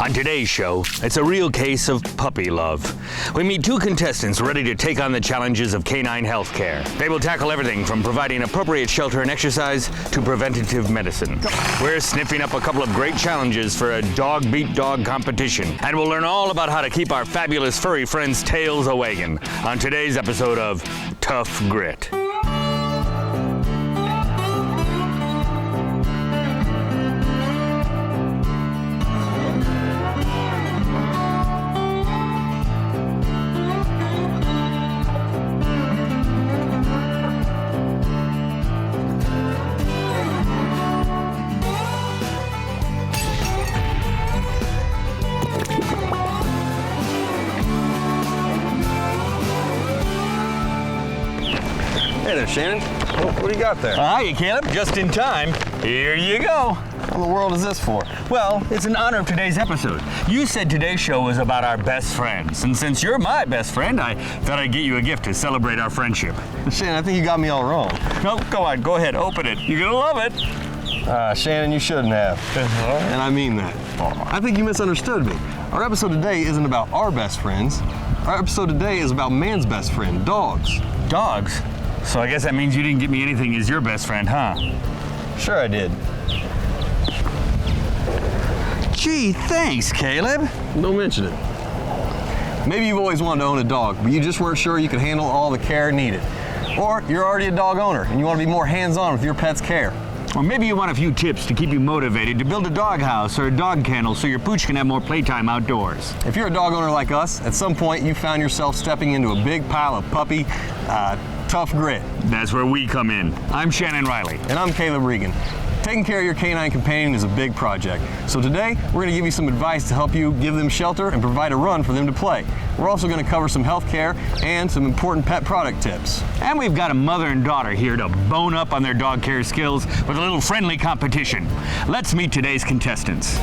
On today's show, it's a real case of puppy love. We meet two contestants ready to take on the challenges of canine healthcare. They will tackle everything from providing appropriate shelter and exercise to preventative medicine. We're sniffing up a couple of great challenges for a dog-beat-dog competition, and we'll learn all about how to keep our fabulous furry friends' tails a-wagging on today's episode of Tough Grit. Hey there, Shannon. What do you got there? Hiya, Caleb. Just in time. Here you go. What in the world is this for? Well, it's in honor of today's episode. You said today's show was about our best friends, and since you're my best friend, I thought I'd get you a gift to celebrate our friendship. Shannon, I think you got me all wrong. No, go on, go ahead, open it. You're gonna love it. Shannon, you shouldn't have. And I mean that. I think you misunderstood me. Our episode today isn't about our best friends. Our episode today is about man's best friend, dogs. Dogs? So I guess that means you didn't get me anything as your best friend, huh? Sure I did. Gee, thanks, Caleb. Don't mention it. Maybe you've always wanted to own a dog, but you just weren't sure you could handle all the care needed. Or you're already a dog owner and you want to be more hands-on with your pet's care. Or maybe you want a few tips to keep you motivated to build a dog house or a dog kennel so your pooch can have more playtime outdoors. If you're a dog owner like us, at some point you found yourself stepping into a big pile of puppy, tough grit. That's where we come in. I'm Shannon Riley. And I'm Caleb Regan. Taking care of your canine companion is a big project. So today, we're going to give you some advice to help you give them shelter and provide a run for them to play. We're also going to cover some health care and some important pet product tips. And we've got a mother and daughter here to bone up on their dog care skills with a little friendly competition. Let's meet today's contestants.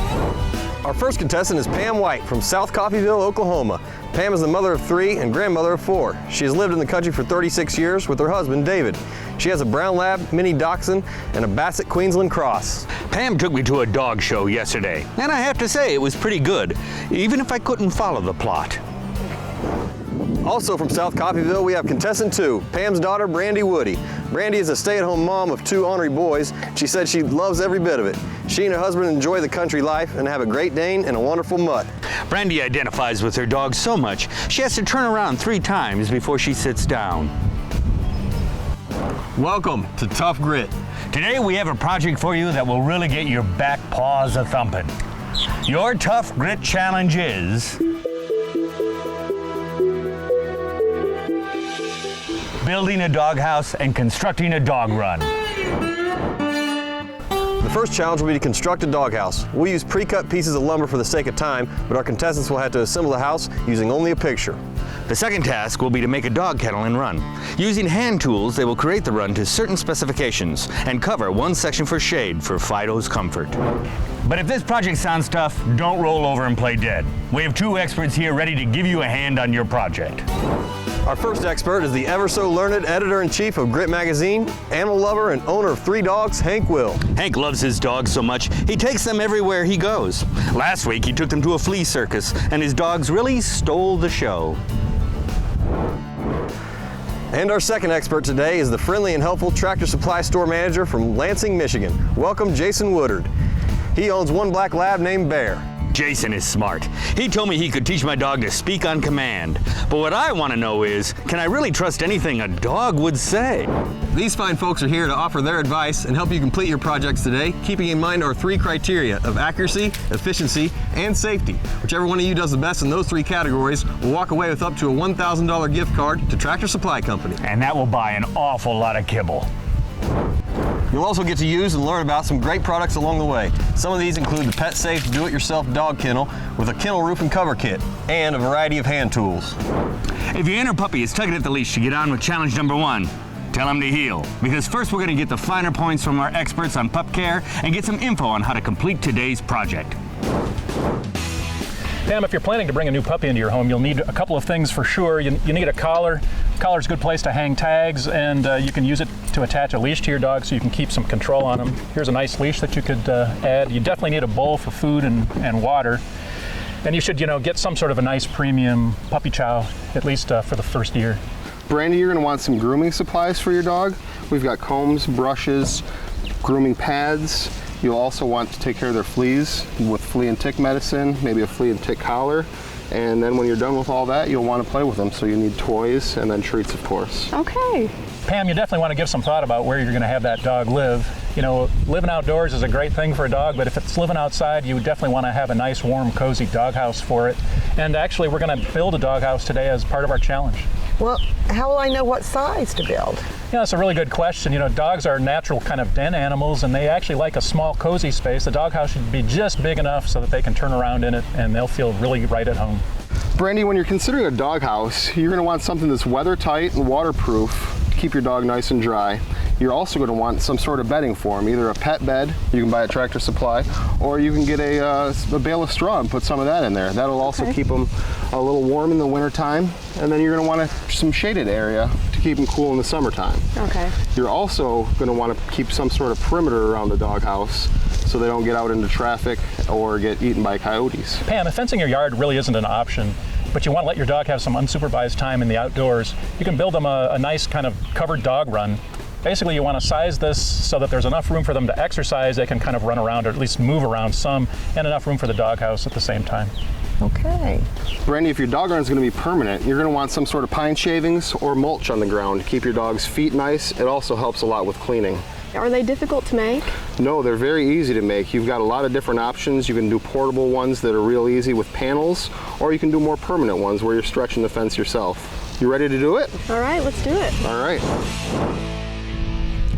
Our first contestant is Pam White from South Coffeyville, Oklahoma. Pam is the mother of 3 and grandmother of 4. She has lived in the country for 36 years with her husband, David. She has a brown lab, mini dachshund, and a Basset Queensland cross. Pam took me to a dog show yesterday, and I have to say it was pretty good, even if I couldn't follow the plot. Also from South Coffeyville, we have contestant 2, Pam's daughter, Brandy Woody. Brandy is a stay-at-home mom of 2 ornery boys. She said she loves every bit of it. She and her husband enjoy the country life and have a Great Dane and a wonderful mutt. Brandy identifies with her dog so much, she has to turn around 3 times before she sits down. Welcome to Tough Grit. Today we have a project for you that will really get your back paws a-thumping. Your Tough Grit challenge is building a doghouse and constructing a dog run. The first challenge will be to construct a doghouse. We'll use pre-cut pieces of lumber for the sake of time, but our contestants will have to assemble the house using only a picture. The second task will be to make a dog kennel and run. Using hand tools, they will create the run to certain specifications and cover one section for shade for Fido's comfort. But if this project sounds tough, don't roll over and play dead. We have 2 experts here ready to give you a hand on your project. Our first expert is the ever-so-learned editor-in-chief of Grit Magazine, animal lover and owner of 3 dogs, Hank Will. Hank loves his dogs so much, he takes them everywhere he goes. Last week, he took them to a flea circus, and his dogs really stole the show. And our second expert today is the friendly and helpful Tractor Supply store manager from Lansing, Michigan. Welcome, Jason Woodard. He owns 1 black lab named Bear. Jason is smart. He told me he could teach my dog to speak on command. But what I want to know is, can I really trust anything a dog would say? These fine folks are here to offer their advice and help you complete your projects today, keeping in mind our 3 criteria of accuracy, efficiency, and safety. Whichever one of you does the best in those 3 categories will walk away with up to a $1,000 gift card to Tractor Supply Company. And that will buy an awful lot of kibble. You'll also get to use and learn about some great products along the way. Some of these include the Pet Safe Do-It-Yourself Dog Kennel with a kennel roof and cover kit, and a variety of hand tools. If your inner puppy is tugging at the leash to get on with challenge number 1, tell him to heel. Because first we're going to get the finer points from our experts on pup care and get some info on how to complete today's project. Pam, if you're planning to bring a new puppy into your home, you'll need a couple of things for sure. You need a collar. Collar's a good place to hang tags, and you can use it to attach a leash to your dog so you can keep some control on them. Here's a nice leash that you could add. You definitely need a bowl for food and water. And you should, get some sort of a nice premium puppy chow, at least for the first year. Brandy, you're gonna want some grooming supplies for your dog. We've got combs, brushes, grooming pads. You'll also want to take care of their fleas with flea and tick medicine, maybe a flea and tick collar. And then when you're done with all that, you'll want to play with them. So you need toys and then treats, of course. Okay. Pam, you definitely want to give some thought about where you're going to have that dog live. Living outdoors is a great thing for a dog, but if it's living outside, you definitely want to have a nice, warm, cozy doghouse for it. And actually, we're going to build a doghouse today as part of our challenge. Well, how will I know what size to build? Yeah, that's a really good question. Dogs are natural kind of den animals, and they actually like a small, cozy space. The doghouse should be just big enough so that they can turn around in it, and they'll feel really right at home. Brandy, when you're considering a doghouse, you're going to want something that's weather tight and waterproof to keep your dog nice and dry. You're also going to want some sort of bedding for him, either a pet bed, you can buy at Tractor Supply, or you can get a bale of straw and put some of that in there. That'll also keep them a little warm in the wintertime, and then you're going to want some shaded area to keep them cool in the summertime. Okay. You're also going to want to keep some sort of perimeter around the doghouse so they don't get out into traffic or get eaten by coyotes. Pam, if fencing your yard really isn't an option, but you want to let your dog have some unsupervised time in the outdoors, you can build them a nice kind of covered dog run. Basically, you want to size this so that there's enough room for them to exercise, they can kind of run around or at least move around some, and enough room for the doghouse at the same time. Okay. Brandy, if your dog run is going to be permanent, you're going to want some sort of pine shavings or mulch on the ground to keep your dog's feet nice. It also helps a lot with cleaning. Are they difficult to make? No, they're very easy to make. You've got a lot of different options. You can do portable ones that are real easy with panels, or you can do more permanent ones where you're stretching the fence yourself. You ready to do it? All right, let's do it. All right.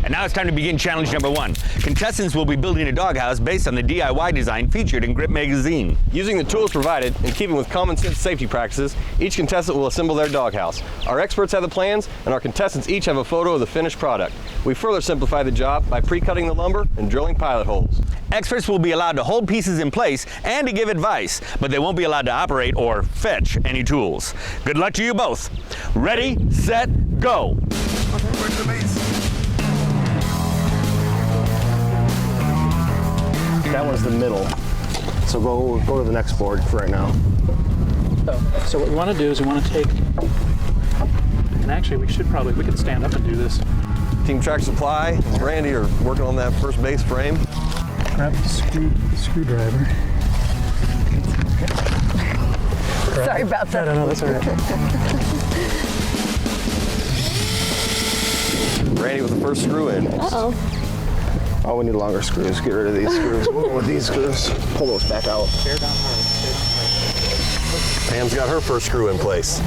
And now it's time to begin challenge number 1. Contestants will be building a doghouse based on the DIY design featured in Grip magazine. Using the tools provided, in keeping with common sense safety practices, each contestant will assemble their doghouse. Our experts have the plans, and our contestants each have a photo of the finished product. We further simplify the job by pre-cutting the lumber and drilling pilot holes. Experts will be allowed to hold pieces in place and to give advice, but they won't be allowed to operate or fetch any tools. Good luck to you both. Ready, set, go. Where's the base? That one's the middle. So go to the next board for right now. So what we want to do is we want to take, and actually we could stand up and do this. Team Tractor Supply and Brandy are working on that first base frame. Grab the screwdriver. Sorry about that. No, that's all right. Brandy with the first screw in. Uh-oh. Oh, we need longer screws. Get rid of these screws. We'll go with these screws. Pull those back out. Tear down hard. Pam's got her first screw in place.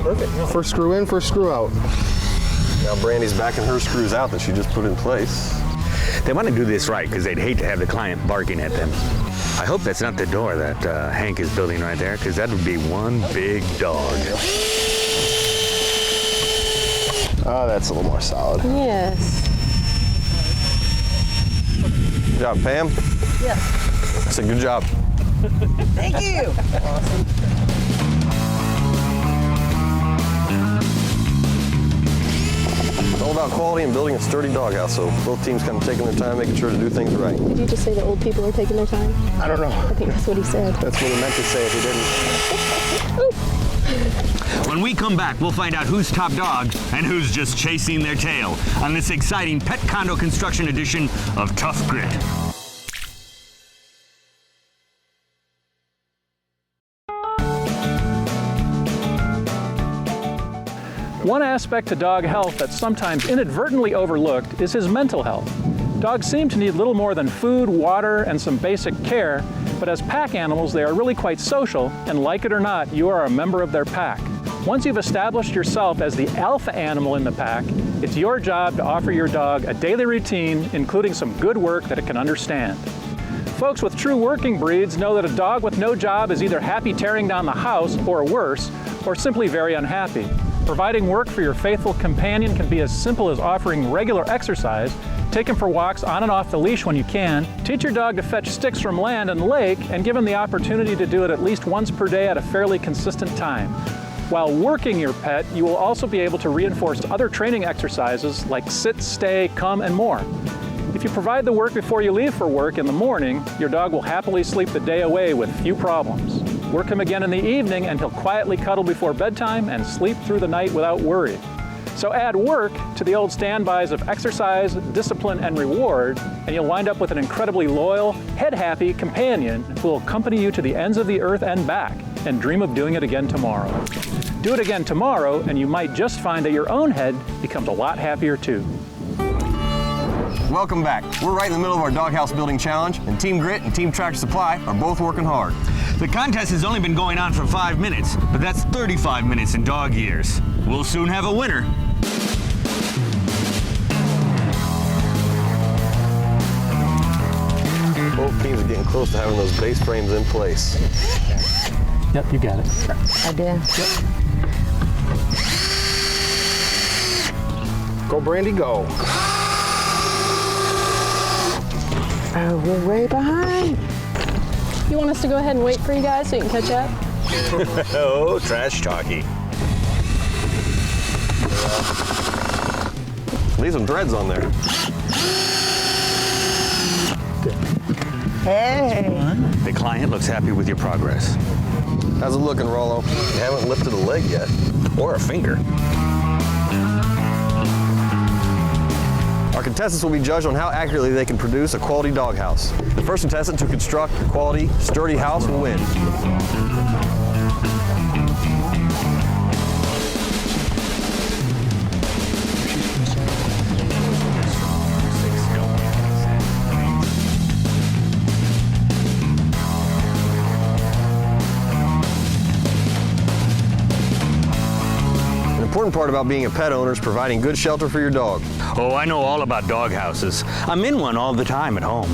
Perfect. First screw in, first screw out. Now Brandy's backing her screws out that she just put in place. They want to do this right because they'd hate to have the client barking at them. I hope that's not the door that Hank is building right there, because that would be one big dog. Oh, that's a little more solid. Yes. Good job, Pam. Yes. I said good job. Thank you. Awesome. It's all about quality and building a sturdy doghouse, so both teams kind of taking their time, making sure to do things right. Did you just say the old people are taking their time? I don't know. I think that's what he said. That's what he meant to say if he didn't. When we come back, we'll find out who's top dog and who's just chasing their tail on this exciting pet condo construction edition of Tough Grit. One aspect to dog health that's sometimes inadvertently overlooked is his mental health. Dogs seem to need little more than food, water, and some basic care, but as pack animals, they are really quite social, and like it or not, you are a member of their pack. Once you've established yourself as the alpha animal in the pack, it's your job to offer your dog a daily routine, including some good work that it can understand. Folks with true working breeds know that a dog with no job is either happy tearing down the house, or worse, or simply very unhappy. Providing work for your faithful companion can be as simple as offering regular exercise, take him for walks on and off the leash when you can, teach your dog to fetch sticks from land and lake, and give him the opportunity to do it at least once per day at a fairly consistent time. While working your pet, you will also be able to reinforce other training exercises like sit, stay, come, and more. If you provide the work before you leave for work in the morning, your dog will happily sleep the day away with few problems. Work him again in the evening and he'll quietly cuddle before bedtime and sleep through the night without worry. So add work to the old standbys of exercise, discipline, and reward, and you'll wind up with an incredibly loyal, head-happy companion who will accompany you to the ends of the earth and back, and dream of doing it again tomorrow. Do it again tomorrow, and you might just find that your own head becomes a lot happier too. Welcome back. We're right in the middle of our doghouse building challenge, and Team Grit and Team Tractor Supply are both working hard. The contest has only been going on for 5 minutes, but that's 35 minutes in dog years. We'll soon have a winner. Both teams are getting close to having those base frames in place. Yep, you got it. I did. Go, Brandy, go. Oh, we're way behind. You want us to go ahead and wait for you guys so you can catch up? Oh, trash talkie. Leave some dreads on there. Hey. The client looks happy with your progress. How's it looking, Rollo? You haven't lifted a leg yet. Or a finger. Our contestants will be judged on how accurately they can produce a quality doghouse. The first contestant to construct a quality, sturdy house will win. An important part about being a pet owner is providing good shelter for your dog. Oh, I know all about dog houses. I'm in one all the time at home.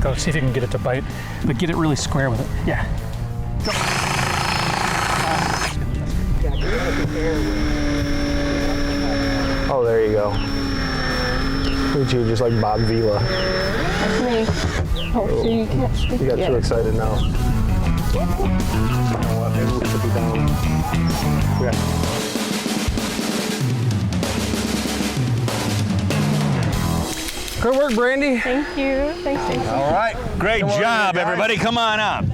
Go see if you can get it to bite, but get it really square with it. Yeah. Go. Oh, there you go. Look at you, just like Bob Vila. That's me. Oh, so you can't speak You got yet. too excited now. You know what? Maybe we should be down. Yeah. Good work, Brandy. Thank you. Thanks, Jason. All right. Great job, everybody. Come on up.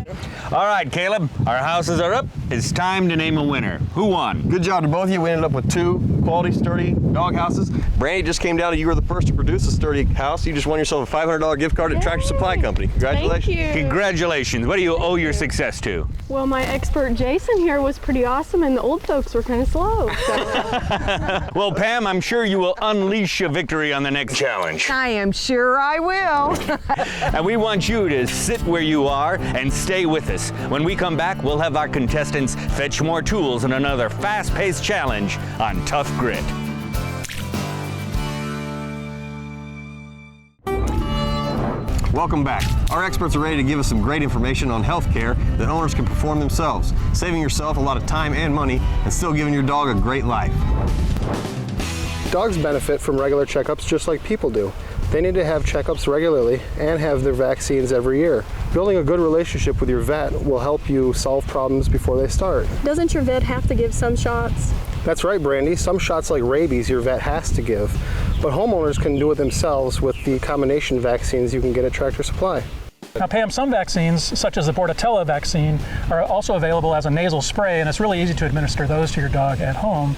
All right, Caleb, our houses are up. It's time to name a winner. Who won? Good job to both of you. We ended up with 2 quality, sturdy dog houses. Brandy just came down and you were the first to produce a sturdy house. You just won yourself a $500 gift card at Tractor Supply Company. Congratulations. Thank you. Congratulations. What do you owe your success to? Well, my expert Jason here was pretty awesome, and the old folks were kind of slow. So. Well, Pam, I'm sure you will unleash a victory on the next challenge. I am sure I will. And we want you to sit where you are and stay with us. When we come back, we'll have our contestants fetch more tools in another fast-paced challenge on Tough Grit. Welcome back. Our experts are ready to give us some great information on health care that owners can perform themselves, saving yourself a lot of time and money and still giving your dog a great life. Dogs benefit from regular checkups just like people do. They need to have checkups regularly and have their vaccines every year. Building a good relationship with your vet will help you solve problems before they start. Doesn't your vet have to give some shots? That's right, Brandy. Some shots like rabies your vet has to give, but homeowners can do it themselves with the combination vaccines you can get at Tractor Supply. Now, Pam, some vaccines, such as the Bordetella vaccine, are also available as a nasal spray, and it's really easy to administer those to your dog at home.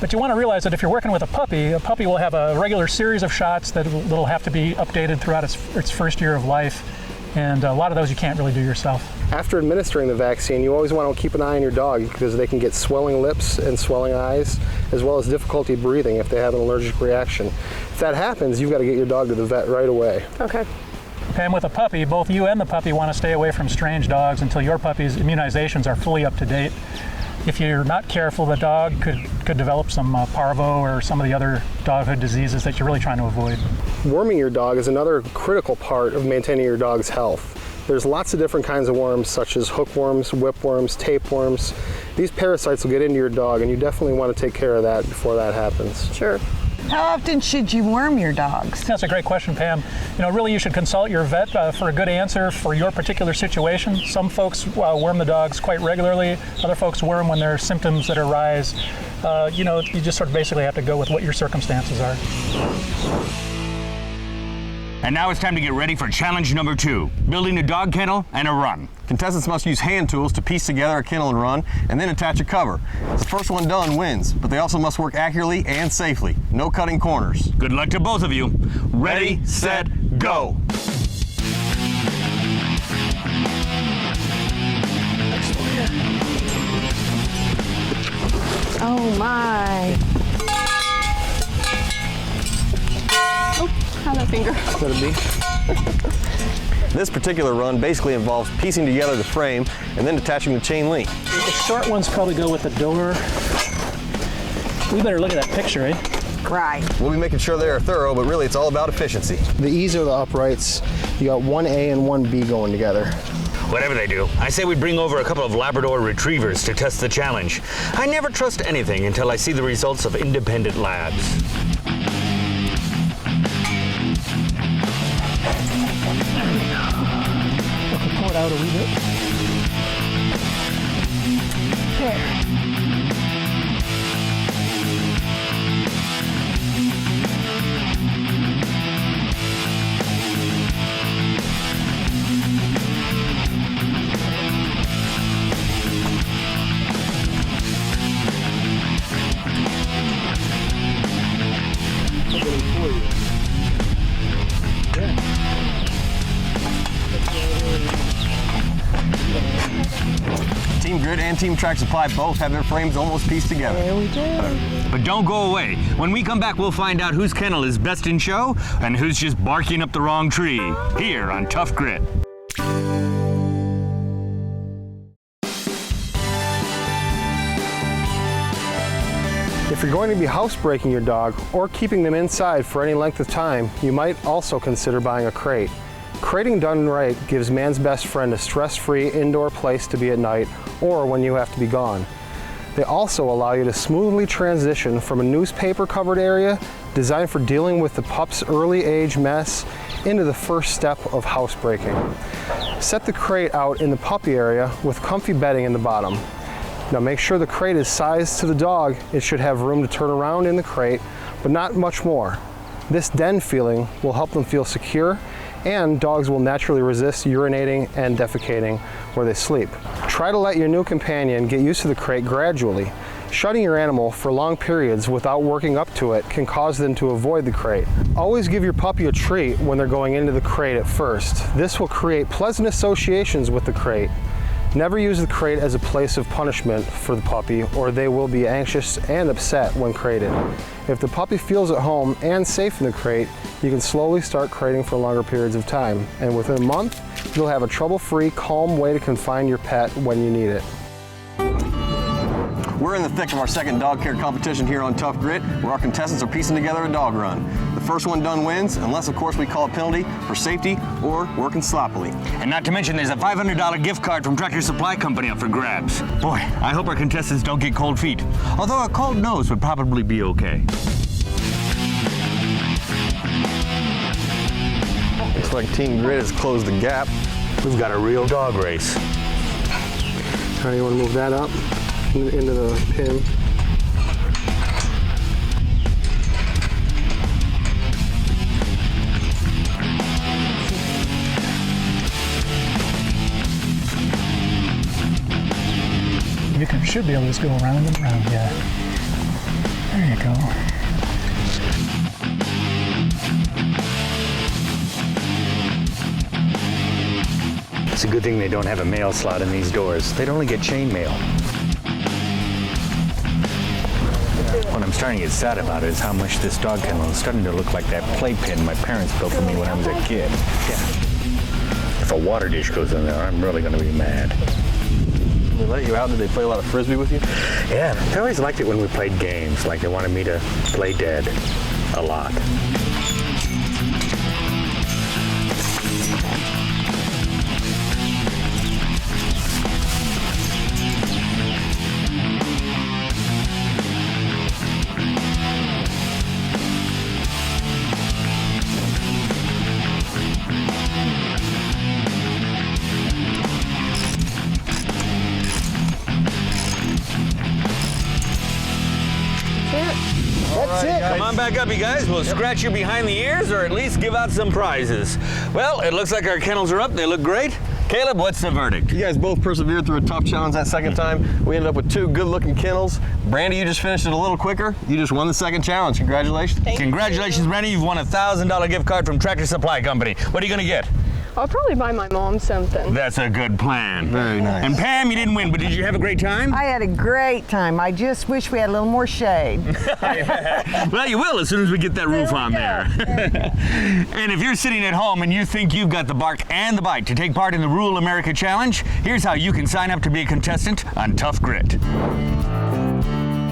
But you want to realize that if you're working with a puppy will have a regular series of shots that'll have to be updated throughout its first year of life, and a lot of those you can't really do yourself. After administering the vaccine, you always want to keep an eye on your dog because they can get swelling lips and swelling eyes, as well as difficulty breathing if they have an allergic reaction. If that happens, you've got to get your dog to the vet right away. Okay. Pam, with a puppy, both you and the puppy want to stay away from strange dogs until your puppy's immunizations are fully up to date. If you're not careful, the dog could develop some parvo or some of the other doghood diseases that you're really trying to avoid. Worming your dog is another critical part of maintaining your dog's health. There's lots of different kinds of worms, such as hookworms, whipworms, tapeworms. These parasites will get into your dog, and you definitely want to take care of that before that happens. Sure. How often should you worm your dogs? That's a great question, Pam. You know, really you should consult your vet for a good answer for your particular situation. Some folks worm the dogs quite regularly. Other folks worm when there are symptoms that arise. You know, you just sort of basically have to go with what your circumstances are. And now it's time to get ready for challenge number 2, building a dog kennel and a run. Contestants must use hand tools to piece together a kennel and run, and then attach a cover. The first one done wins, but they also must work accurately and safely. No cutting corners. Good luck to both of you. Ready, set, go. Oh my. Oh, how'd that finger? Could it be? This particular run basically involves piecing together the frame and then attaching the chain link. The short ones probably go with the door. We better look at that picture, eh? Right. We'll be making sure they are thorough, but really it's all about efficiency. The ease of the uprights, you got 1A and 1B going together. Whatever they do, I say we bring over a couple of Labrador retrievers to test the challenge. I never trust anything until I see the results of independent labs. Pull it out a wee bit. There. Team Grit and Team Track Supply both have their frames almost pieced together. There we go. But don't go away. When we come back, we'll find out whose kennel is best in show and who's just barking up the wrong tree. Here on Tough Grit. If you're going to be housebreaking your dog or keeping them inside for any length of time, you might also consider buying a crate. Crating done right gives man's best friend a stress-free indoor place to be at night or when you have to be gone. They also allow you to smoothly transition from a newspaper-covered area designed for dealing with the pup's early age mess into the first step of housebreaking. Set the crate out in the puppy area with comfy bedding in the bottom. Now make sure the crate is sized to the dog. It should have room to turn around in the crate, but not much more. This den feeling will help them feel secure, and dogs will naturally resist urinating and defecating where they sleep. Try to let your new companion get used to the crate gradually. Shutting your animal for long periods without working up to it can cause them to avoid the crate. Always give your puppy a treat when they're going into the crate at first. This will create pleasant associations with the crate. Never use the crate as a place of punishment for the puppy, or they will be anxious and upset when crated. If the puppy feels at home and safe in the crate, you can slowly start crating for longer periods of time. And within a month, you'll have a trouble-free, calm way to confine your pet when you need it. We're in the thick of our second dog care competition here on Tough Grit, where our contestants are piecing together a dog run. The first one done wins, unless of course we call a penalty for safety or working sloppily. And not to mention there's a $500 gift card from Tractor Supply Company up for grabs. Boy, I hope our contestants don't get cold feet. Although a cold nose would probably be okay. Looks like Team Grit has closed the gap. We've got a real dog race. How do you want to move that up into the pin? You should be able to just go around and around, yeah. There you go. It's a good thing they don't have a mail slot in these doors. They'd only get chain mail. What I'm starting to get sad about is how much this dog kennel is starting to look like that playpen my parents built for me when I was a kid. Yeah. If a water dish goes in there, I'm really going to be mad. They let you out? Did they play a lot of Frisbee with you? Yeah, they always liked it when we played games, like they wanted me to play dead a lot. on back up, you guys. We'll scratch you behind the ears or at least give out some prizes. Well, it looks like our kennels are up. They look great. Caleb, what's the verdict? You guys both persevered through a tough challenge that second time. We ended up with 2 good-looking kennels. Brandy, you just finished it a little quicker. You just won the second challenge. Congratulations. Congratulations, Brandy. You've won a $1,000 gift card from Tractor Supply Company. What are you going to get? I'll probably buy my mom something. That's a good plan. Very nice. And Pam, you didn't win, but did you have a great time? I had a great time. I just wish we had a little more shade. Well, you will as soon as we get that roof on there. And if you're sitting at home and you think you've got the bark and the bite to take part in the Rural America Challenge, here's how you can sign up to be a contestant on Tough Grit.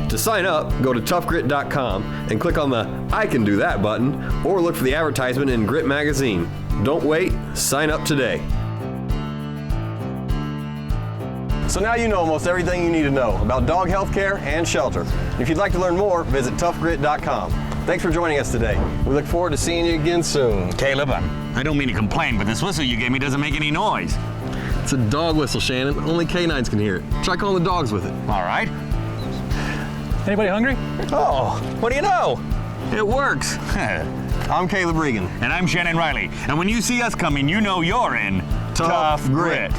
To sign up, go to toughgrit.com and click on the I Can Do That button, or look for the advertisement in Grit Magazine. Don't wait, sign up today. So now you know almost everything you need to know about dog health care and shelter. If you'd like to learn more, visit toughgrit.com. Thanks for joining us today. We look forward to seeing you again soon. Caleb, I don't mean to complain, but this whistle you gave me doesn't make any noise. It's a dog whistle, Shannon. Only canines can hear it. Try calling the dogs with it. All right. Anybody hungry? Oh, what do you know? It works. I'm Caleb Regan. And I'm Shannon Riley. And when you see us coming, you know you're in Tough Grit.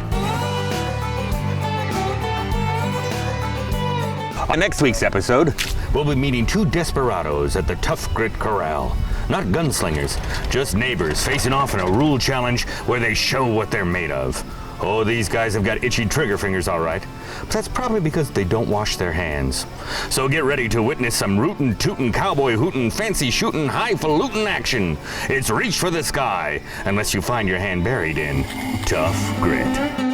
On next week's episode, we'll be meeting 2 desperados at the Tough Grit Corral. Not gunslingers, just neighbors facing off in a rule challenge where they show what they're made of. Oh, these guys have got itchy trigger fingers, all right. But that's probably because they don't wash their hands. So get ready to witness some rootin', tootin', cowboy hootin', fancy shootin', highfalutin action. It's reach for the sky, unless you find your hand buried in Tough Grit.